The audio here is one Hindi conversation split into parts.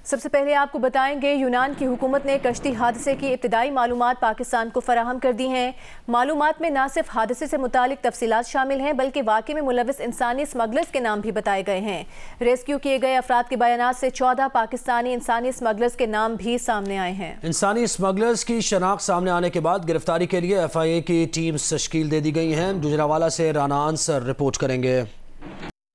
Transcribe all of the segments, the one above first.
सबसे पहले आपको बताएंगे, यूनान की हुकूमत ने कश्ती हादसे की इब्तिदाई मालूमात पाकिस्तान को फराहम कर दी हैं। मालूमात में न सिर्फ हादसे से मुतालिक तफसीलात शामिल हैं बल्कि वाक़े में मुलविस इंसानी स्मगलर्स के नाम भी बताए गए हैं। रेस्क्यू किए गए अफराद के बयानात से 14 पाकिस्तानी इंसानी स्मगलर्स के नाम भी सामने आए हैं। इंसानी स्मगलर्स की शनाख्त सामने आने के बाद गिरफ्तारी के लिए FIA की टीम तश्कील दे दी गई हैं। गुजरांवाला से राना अंसर रिपोर्ट करेंगे।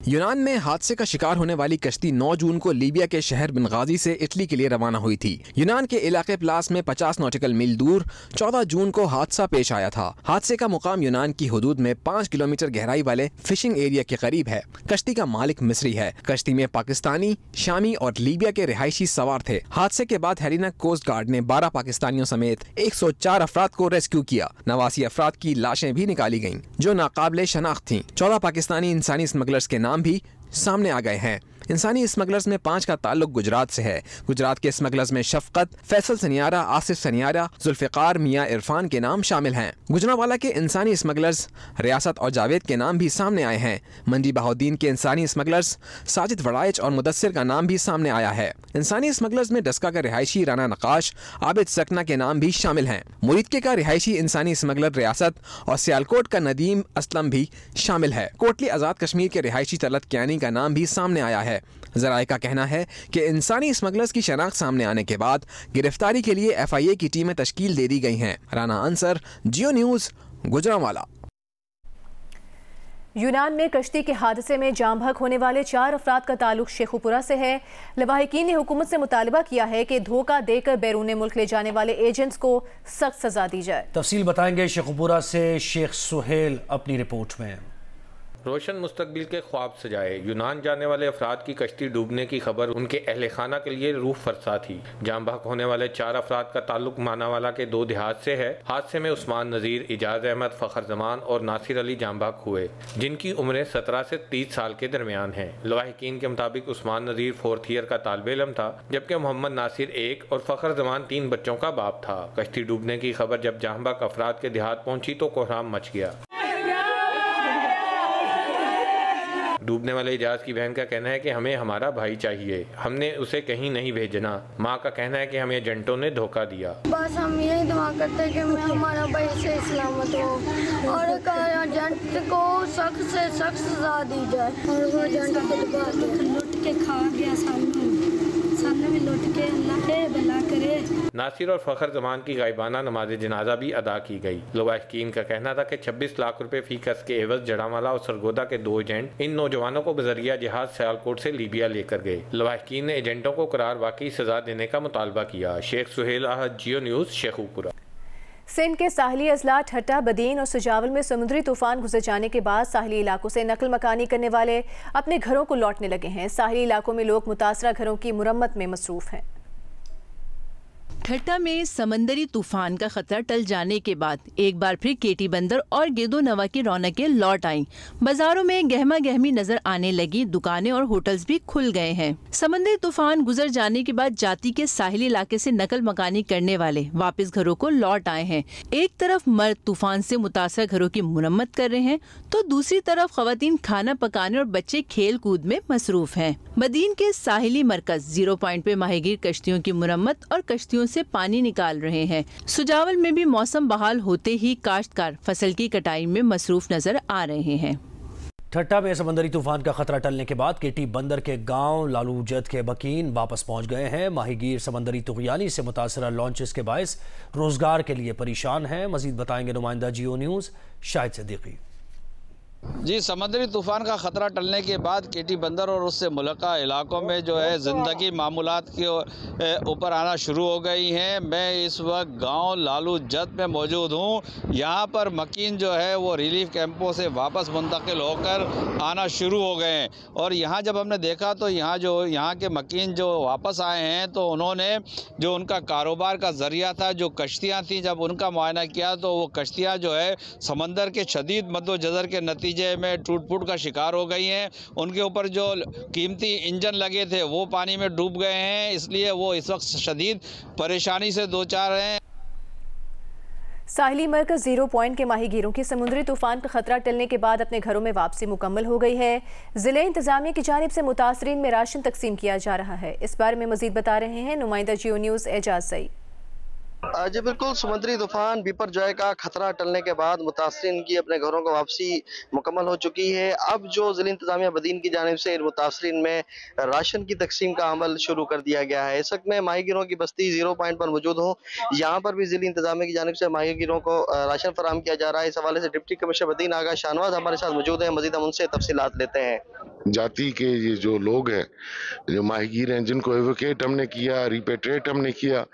यूनान में हादसे का शिकार होने वाली कश्ती 9 जून को लीबिया के शहर बेंगाजी से इटली के लिए रवाना हुई थी। यूनान के इलाके प्लास में 50 नॉटिकल मील दूर 14 जून को हादसा पेश आया था। हादसे का मुकाम यूनान की हुदूद में 5 किलोमीटर गहराई वाले फिशिंग एरिया के करीब है। कश्ती का मालिक मिस्री है। कश्ती में पाकिस्तानी, शामी और लीबिया के रिहायशी सवार थे। हादसे के बाद हेरिना कोस्ट गार्ड ने 12 पाकिस्तानियों समेत 104 अफराद को रेस्क्यू किया। 89 अफराद की लाशें भी निकाली गयी जो नाकाबिले शनाख्त थी। 14 पाकिस्तानी इंसानी स्मगलर्स के नाम भी सामने आ गए हैं। इंसानी स्मगलर्स में 5 का ताल्लुक गुजरात से है। गुजरात के स्मगलर्स में शफकत, फैसल सनियारा, आसिफ सनियारा, जुल्फिकार मियां इरफान के नाम शामिल हैं। गुजरांवाला के इंसानी स्मगलर्स रियासत और जावेद के नाम भी सामने आए हैं। मंडी बहाउद्दीन के इंसानी स्मगलर्स साजिद वड़ाइच और मुदस्सिर का नाम भी सामने आया है। इंसानी स्मगलर्स में डस्का का रिहायशी राना नकाश, आबिद सकना के नाम भी शामिल हैं। मुरीदके का रिहायशी इंसानी स्मगलर रियासत और सियालकोट का नदीम असलम भी शामिल है। कोटली आज़ाद कश्मीर के रिहायशी तलत कियानी का नाम भी सामने आया है। ज़राए का कहना है कि इंसानी स्मगलर्स की शनाख्त सामने आने के बाद गिरफ्तारी के लिए FIA की टीमें तश्कील दे दी गई हैं। राना अंसर, जियो न्यूज़, गुजरांवाला। यूनान में कश्ती के हादसे में जाम बहक होने वाले 4 अफराद का ताल्लुक शेखुपुरा से है। लवाहिकीन ने हुकूमत से मुतालबा किया है कि धोखा देकर बैरून मुल्क ले जाने वाले एजेंट्स को सख्त सजा दी जाए। तफसील बताएंगे शेखुपुरा से शेख सुहेल अपनी रिपोर्ट में। रोशन मुस्तकबिल के ख्वाब सजाए। यूनान जाने वाले अफराद की कश्ती डूबने की खबर उनके अहले खाना के लिए रूह फरसा थी। जाम बहक होने वाले 4 अफराद का ताल्लुक मानावाला के 2 देहात से है। हादसे में उस्मान नज़ीर, इजाज़ अहमद, फ़खर जमान और नासिर अली जाम बहक हुए, जिनकी उम्रें 17 से 30 साल के दरमियान हैं। लवाहिकीन के मुताबिक उस्मान नज़ीर 4th ईयर का तालिब इल्म था, जबकि मोहम्मद नासिर 1 और फ़खर जमान 3 बच्चों का बाप था। कश्ती डूबने की खबर जब जाम बहक अफराद के देहात पहुंची तो कोहराम मच गया। डूबने वाले इजाज की बहन का कहना है कि हमें हमारा भाई चाहिए, हमने उसे कहीं नहीं भेजना। माँ का कहना है कि हमें एजेंटों ने धोखा दिया। बस हम यही दुआ करते हैं कि हमारा भाई से सलामत हो और एजेंट को सख्त से सख्त सजा दी जाए। और वो एजेंट लुट के खा गया, सामने में लुट के अल्लाह के भला करे। नासिर और फ़खर जमान की गायबाना नमाज जनाजा भी अदा की गई। लवाहिकीन का कहना था कि 26 लाख रुपए फी कस के एवज जड़ावाला और सरगोदा के 2 एजेंट इन नौजवानों को बजरिया जहाज सियालकोट से लीबिया लेकर गए। लवाहिकीन ने एजेंटों को करार वाकई सजा देने का मुतालबा किया। शेख सुहेल आहद, जियो न्यूज़, शेखुपुरा। सिंध के साहली अजला ठट्टा, बदीन और सुजावल में समुद्री तूफान गुजर जाने के बाद साहली इलाकों से नकल मकानी करने वाले अपने घरों को लौटने लगे हैं। साहली इलाकों में लोग मुतासरा घरों की मुरम्मत में मसरूफ हैं। ठट्टा में समंदरी तूफान का खतरा टल जाने के बाद एक बार फिर केटी बंदर और गिरदो नवा की रौनकें लौट आईं। बाजारों में गहमा गहमी नजर आने लगी, दुकानें और होटल्स भी खुल गए हैं। समंदरी तूफान गुजर जाने के बाद जाती के साहिली इलाके से नकल मकानी करने वाले वापस घरों को लौट आए हैं। एक तरफ मर्द तूफान से मुतासर घरों की मुरम्मत कर रहे हैं तो दूसरी तरफ खवातीन खाना पकाने और बच्चे खेल कूद में मसरूफ हैं। बदीन के साहिली मरकज 0 पॉइंट पे माहीगीर कश्तियों की मुरम्मत और कश्तियों से पानी निकाल रहे हैं। सुजावल में भी मौसम बहाल होते ही काश्तकार फसल की कटाई में मसरूफ नजर आ रहे हैं। ठट्टा में समंदरी तूफान का खतरा टलने के बाद केटी बंदर के गांव लालूजद के बकीन वापस पहुंच गए हैं। माहीगीर समंदरी तुगयानी से मुतासरा लॉन्चेस के बायस रोजगार के लिए परेशान हैं। मजीद बताएंगे नुमाइंदा जियो न्यूज़ शाहिद सिद्दीकी। जी, समुद्री तूफ़ान का ख़तरा टलने के बाद केटी बंदर और उससे मुलक्का इलाकों में जो है ज़िंदगी मामूलात के ऊपर आना शुरू हो गई हैं। मैं इस वक्त गांव लालू जद में मौजूद हूं। यहां पर मकीन जो है वो रिलीफ कैंपों से वापस मुंतकिल होकर आना शुरू हो गए हैं। और यहां जब हमने देखा तो यहाँ के मकीन जो वापस आए हैं तो उन्होंने जो उनका कारोबार का ज़रिया था, जो कश्तियाँ थी, जब उनका मुआयना किया तो वो कश्तियाँ जो है समंदर के शदीद मद्दोजज़र के नतीजे में टूट फूट का शिकार हो गई हैं। उनके ऊपर जो कीमती इंजन लगे थे वो पानी में डूब गए हैं, इसलिए वो इस वक्त शदीद परेशानी से दो चार हैं। साहिली मरकज 0 पॉइंट के माहीगीरों की समुद्री तूफान का खतरा टलने के बाद अपने घरों में वापसी मुकम्मल हो गई है। जिले इंतजामिया की जानिब से मुतासरीन में राशन तकसीम किया जा रहा है। इस बारे में मजीद बता रहे हैं नुमाइंदा जियो न्यूज़ एजाज सईद। जी बिल्कुल, समुद्री तूफान बिपरजॉय का खतरा टलने के बाद मुतासरीन की अपने घरों को वापसी मुकम्मल हो चुकी है। अब जो ज़िला इंतजामिया बदीन की जानिब से इन मुतासरीन में राशन की तकसीम का अमल शुरू कर दिया गया है। इस वक्त मैं माहीगीरों की बस्ती 0 पॉइंट पर मौजूद हूँ। यहाँ पर भी ज़िला इंतजामिया की जानिब से माहीगीरों को राशन फराहम किया जा रहा है। इस हवाले से डिप्टी कमिश्नर बदीन आगा शाहनवाज हमारे साथ मौजूद है। मजीद हम उनसे तफसीलात लेते हैं। जाति के ये जो लोग हैं, जो माहीगीर हैं, जिनको एवोकेट हमने किया, रिपेट्रिएट हमने किया,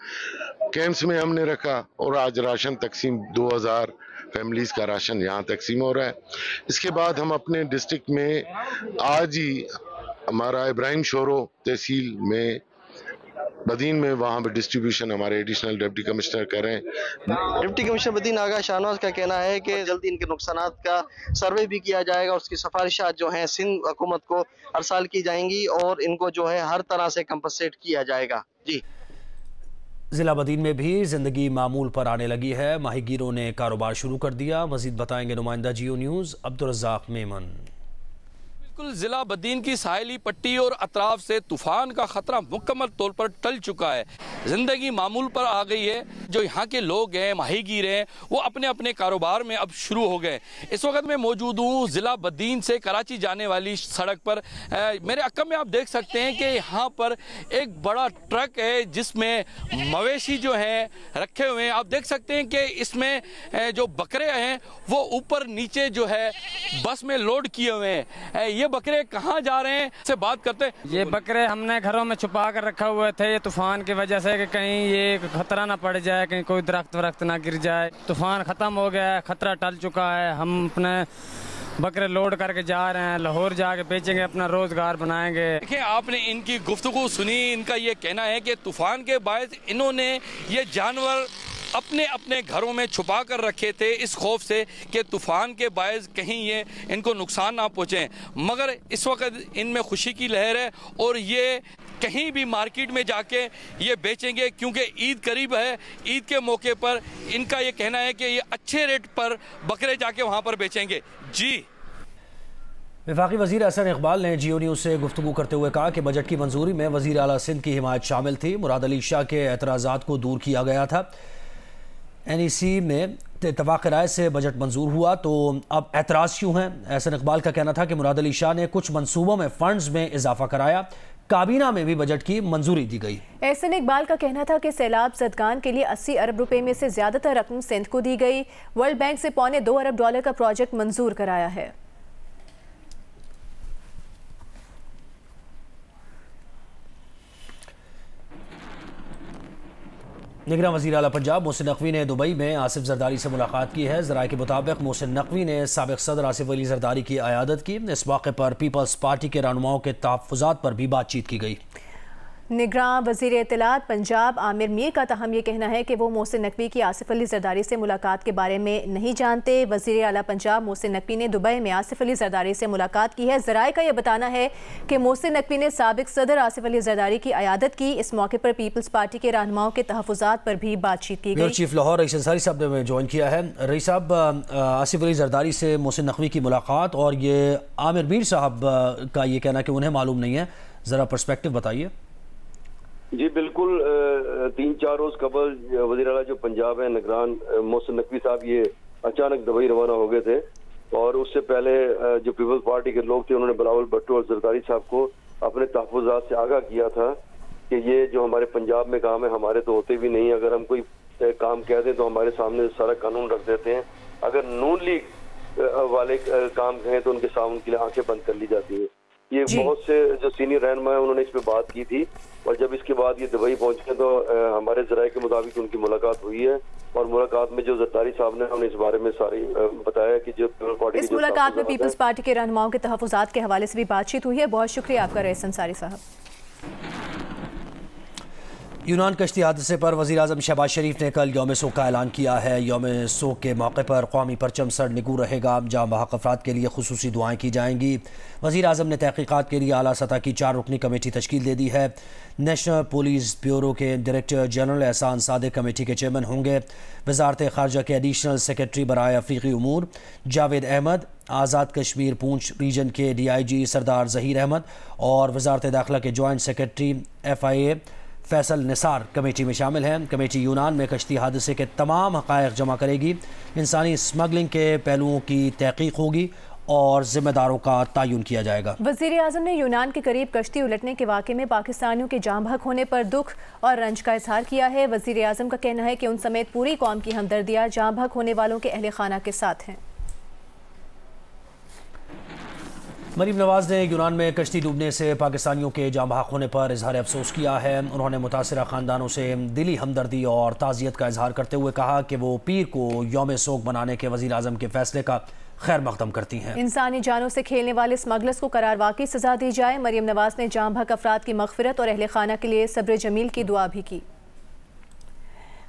कैंप्स में हमने रखा और आज राशन तकसीम 2000 फैमिलीज का राशन यहाँ तकसीम हो रहा है। इसके बाद हम अपने डिस्ट्रिक्ट में आज ही हमारा इब्राहिम शोरो तहसील में बदीन में वहाँ पर डिस्ट्रीब्यूशन हमारे एडिशनल डिप्टी कमिश्नर कर रहे हैं। डिप्टी कमिश्नर बदीन आगा शाहनवाज का कहना है कि जल्दी इनके नुकसानात का सर्वे भी किया जाएगा। उसकी सिफारिशात जो हैं सिंध हुकूमत को अरसाल की जाएंगी और इनको जो है हर तरह से कंपनसेट किया जाएगा। जी, जिला बदीन में भी जिंदगी मामूल पर आने लगी है। माहीगीरों ने कारोबार शुरू कर दिया। मजीद बताएंगे नुमाइंदा जियो न्यूज़ अब्दुल रज़ाक मेमन। बिल्कुल, जिला बदीन की साहिली पट्टी और अतराफ से तूफान का खतरा मुकम्मल तौर पर टल चुका है। जिंदगी मामूल पर आ गई है। जो यहाँ के लोग हैं, माहीगीर हैं, वो अपने अपने कारोबार में अब शुरू हो गए। इस वक्त मैं मौजूद हूँ जिला बदीन से कराची जाने वाली सड़क पर। मेरे अक्कम में आप देख सकते हैं कि यहाँ पर एक बड़ा ट्रक है जिसमें मवेशी जो हैं रखे हुए हैं। आप देख सकते हैं कि इसमें जो बकरे हैं वो ऊपर नीचे जो है बस में लोड किए हुए हैं। ये बकरे कहाँ जा रहे हैं से बात करते हैं। ये बकरे हमने घरों में छुपा कर रखा हुए थे ये तूफान की वजह से कि कहीं ये खतरा ना पड़ जाए, कहीं कोई दरख्त ना गिर जाए। तूफान खत्म हो गया है, खतरा टल चुका है। हम अपने बकरे लोड करके जा रहे हैं, लाहौर जाके बेचेंगे, अपना रोजगार बनाएंगे। देखिए, आपने इनकी गुफ्तगू सुनी। इनका ये कहना है कि तूफान के बायस इन्होंने ये जानवर अपने अपने घरों में छुपा कर रखे थे इस खौफ से कि तूफान के बायस कहीं ये इनको नुकसान ना पहुँचे। मगर इस वक्त इनमें खुशी की लहर है और ये कहीं भी मार्केट में जाके ये बेचेंगे क्योंकि ईद करीब है। ईद के मौके पर इनका ये कहना है कि ये अच्छे रेट पर बकरे जाके वहाँ पर बेचेंगे। जी, वफाकी वज़ीर अहसन इकबाल ने जियो न्यूज़ से गुफ्तगू करते हुए कहा कि बजट की मंजूरी में वज़ीर आला सिंध की हिमायत शामिल थी। मुराद अली शाह के एतराज़ात को दूर किया गया था। NEC में इत्तफ़ाक़ राय से बजट मंजूर हुआ तो अब एतराज़ क्यों हैं? अहसन इकबाल का कहना था कि मुराद अली शाह ने कुछ मनसूबों में फ़ंड्स में इजाफा कराया। काबीना में भी बजट की मंजूरी दी गई। अहसन इकबाल का कहना था कि सैलाब ज़दगान के लिए 80 अरब रुपए में से ज़्यादातर रकम सिंध को दी गई। वर्ल्ड बैंक से $2.25 अरब का प्रोजेक्ट मंजूर कराया है। निगरान वज़ीर आला पंजाब मोहसिन नकवी ने दुबई में आसिफ जरदारी से मुलाकात की है। ज़राए के मुताबिक मोहसिन नकवी ने साबिक़ सदर आसिफ अली जरदारी की अयादत की। इस मौके पर पीपल्स पार्टी के रहनुमाओं के तहफ़्फ़ुज़ात पर भी बातचीत की गई। निगरान वज़ीर इत्तलात पंजाब आमिर मीर का तहम ये कहना है कि वो मोहसिन नकवी की आसिफ अली जरदारी से मुलाकात के बारे में नहीं जानते। वज़ीर आला पंजाब मोहसिन नकवी ने दुबई में आसिफ अली जरदारी से मुलाकात की है। ज़राए का यह बताना है कि मोहसिन नकवी ने साबिक़ सदर आसिफ अली जरदारी की अयादत की। इस मौके पर पीपल्स पार्टी के रहनुमाओं के तहफ़्फ़ुज़ात पर भी बातचीत की गई। चीफ लाहौर रईस अंसारी साहब ने ज्वाइन किया है। रईस साहब, आसिफ अली जरदारी से मोहसिन नकवी की मुलाकात और ये आमिर मीर साहब का ये कहना कि उन्हें मालूम नहीं है, ज़रा पर्सपेक्टिव बताइए। जी बिल्कुल, 3-4 रोज कबल वज़ीर आला जो पंजाब है निगरान मोहसिन नकवी साहब ये अचानक दुबई रवाना हो गए थे और उससे पहले जो पीपल्स पार्टी के लोग थे उन्होंने बिलावल भट्टो और जरदारी साहब को अपने तहफ़्फ़ुज़ात से आगाह किया था कि ये जो हमारे पंजाब में काम है हमारे तो होते भी नहीं। अगर हम कोई काम कह दें तो हमारे सामने सारा कानून रख देते हैं। अगर नून लीग वाले काम कहें तो उनके सामने उनके लिए आंखें बंद कर ली जाती है। ये बहुत से जो सीनियर रहनुमा है उन्होंने इस पे बात की थी और जब इसके बाद ये दुबई पहुंचे तो हमारे ज़राए के मुताबिक उनकी मुलाकात हुई है और मुलाकात में जो जरदारी साहब ने उन्हें इस बारे में सारी बताया कि जो पीपल्स पार्टी इस मुलाकात में पीपल्स पार्टी के रहनुमाओं के तहफ़्फ़ुज़ात के हवाले से भी बातचीत हुई है। बहुत शुक्रिया आपका रईस अंसारी साहब। यूनान कश्ती हादसे पर वज़ीर-ए-आज़म शहबाज शरीफ ने कल यौम शोक का ऐलान किया है। यौम शोक के मौके पर कौमी परचम सर निगू रहेगा। जाँ बहक अफराद के लिए खुसूसी दुआएँ की जाएंगी। वज़ीर-ए-आज़म ने तहकीकात के लिए आला सतह की 4 रुकनी कमेटी तश्कील दे दी है। नेशनल पुलिस ब्यूरो के डायरेक्टर जनरल एहसान सादिक कमेटी के चेयरमैन होंगे। वज़ारत ख़ारजा के एडिशनल सेक्रेटरी बराए अफ्रीकी उमूर जावेद अहमद, आज़ाद कश्मीर पूंछ रीजन के DIG सरदार ज़हीर अहमद और वज़ारत दाखिला के joint secretary FIA Faisal Nisar committee में शामिल हैं। कमेटी यूनान में कश्ती हादसे के तमाम हक़ाइक़ जमा करेगी। इंसानी स्मगलिंग के पहलुओं की तहक़ीक़ होगी और ज़िम्मेदारों का तयन किया जाएगा। वज़ीर-ए-आज़म ने यूनान के करीब कश्ती उलटने के वाक़े में पाकिस्तानियों के जाँ बहक होने पर दुख और रंज का इजहार किया है। वज़ीर-ए-आज़म का कहना है कि उन समेत पूरी कौम की हमदर्दियाँ जाँ बहक होने वालों के अहले खाना के साथ हैं। मरीम नवाज ने यूनान में कश्ती डूबने से पाकिस्तानियों के जाँ बहक होने पर इजहार अफसोस किया है। उन्होंने मुतासरा ख़ानदानों से दिली हमदर्दी और ताज़ियत का इजहार करते हुए कहा कि वो पीर को यौम शोक बनाने के वज़ीर-ए-आज़म के फैसले का खैर मक़दम करती हैं। इंसानी जानों से खेलने वाले स्मगलर्स को करार वाकई सज़ा दी जाए। मरीम नवाज ने जाँ बहक अफराद की मग़फ़िरत और अहले खाना के लिए सब्र जमील की दुआ भी की।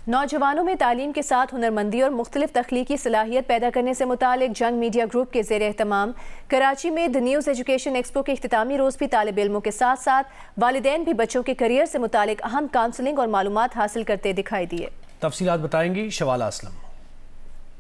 नौजवानों में तालीम के साथ हुनरमंदी और मुख्तलिफ तख्लीकी सलाहियत पैदा करने से मुतालिक जंग मीडिया ग्रुप के ज़ेर एहतमाम कराची में द न्यूज़ एजुकेशन एक्सपो के इख्तितामी रोज़ भी तालिब इल्मों के साथ साथ वालिदैन भी बच्चों के करियर से मुतालिक अहम काउंसलिंग और मालूमात हासिल करते दिखाई दिए। तफसीलात बताएंगी शवाला असलम।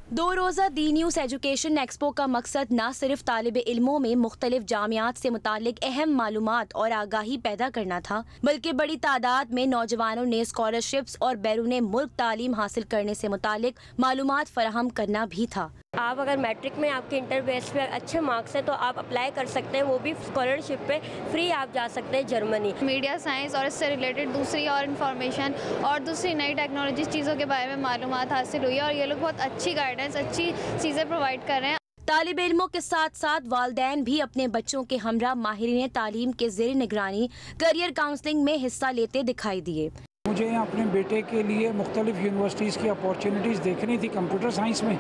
2 रोज़ा दी न्यूज़ एजुकेशन एक्सपो का मकसद न सिर्फ तालिब इल्मों में मुख्तलिफ जामियात से मुतालिक अहम मालूमात और आगाही पैदा करना था, बल्कि बड़ी तादाद में नौजवानों ने स्कॉलरशिप्स और बैरून मुल्क तालीम हासिल करने से मुतालिक मालूमात फराहम करना भी था। आप अगर मैट्रिक में आपके इंटर बेस पे अच्छे मार्क्स हैं तो आप अप्लाई कर सकते हैं, वो भी स्कॉलरशिप पे फ्री आप जा सकते हैं जर्मनी। मीडिया साइंस और इससे रिलेटेड दूसरी और इन्फॉर्मेशन और दूसरी नई टेक्नोलॉजी चीज़ों के बारे में मालूमात हासिल हुई है और ये लोग बहुत अच्छी गाइडेंस, अच्छी चीज़ें प्रोवाइड कर रहे हैं। तालिब इल्मों के साथ साथ वालिदैन भी अपने बच्चों के हमरा माहिरीन तालीम के ज़ेर निगरानी करियर काउंसलिंग में हिस्सा लेते दिखाई दिए। मुझे अपने बेटे के लिए मुख्तलिफ यूनिवर्सिटीज़ की अपॉर्चुनिटीज़ देखनी थी कंप्यूटर साइंस में,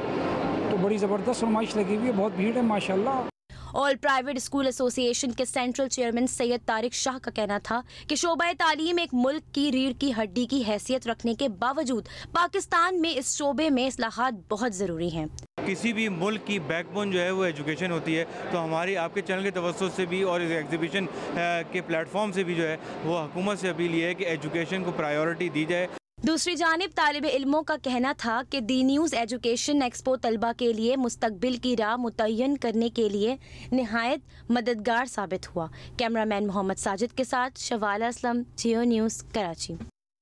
तो बड़ी ज़बरदस्त नुमाइश लगी हुई है, बहुत भीड़ है माशाल्लाह। ऑल प्राइवेट स्कूल एसोसिएशन के सेंट्रल चेयरमैन सैयद तारिक शाह का कहना था कि शोबा तालीम एक मुल्क की रीढ़ की हड्डी की हैसियत रखने के बावजूद पाकिस्तान में इस शोबे में इस्लाहात बहुत ज़रूरी हैं। किसी भी मुल्क की बैकबोन जो है वो एजुकेशन होती है, तो हमारी आपके चैनल के तवज्जुह से भी और इस एग्जीबिशन के प्लेटफॉर्म से भी जो है वो हुकूमत से अपील है कि एजुकेशन को प्रायोरिटी दी जाए। दूसरी जानिब तालिब इल्मों का कहना था कि दी न्यूज़ एजुकेशन एक्सपो तलबा के लिए मुस्तकबिल की राह मुतय्यन करने के लिए निहायत मददगार साबित हुआ। कैमरामैन मोहम्मद साजिद के साथ शवाला असलम, जियो न्यूज़, कराची।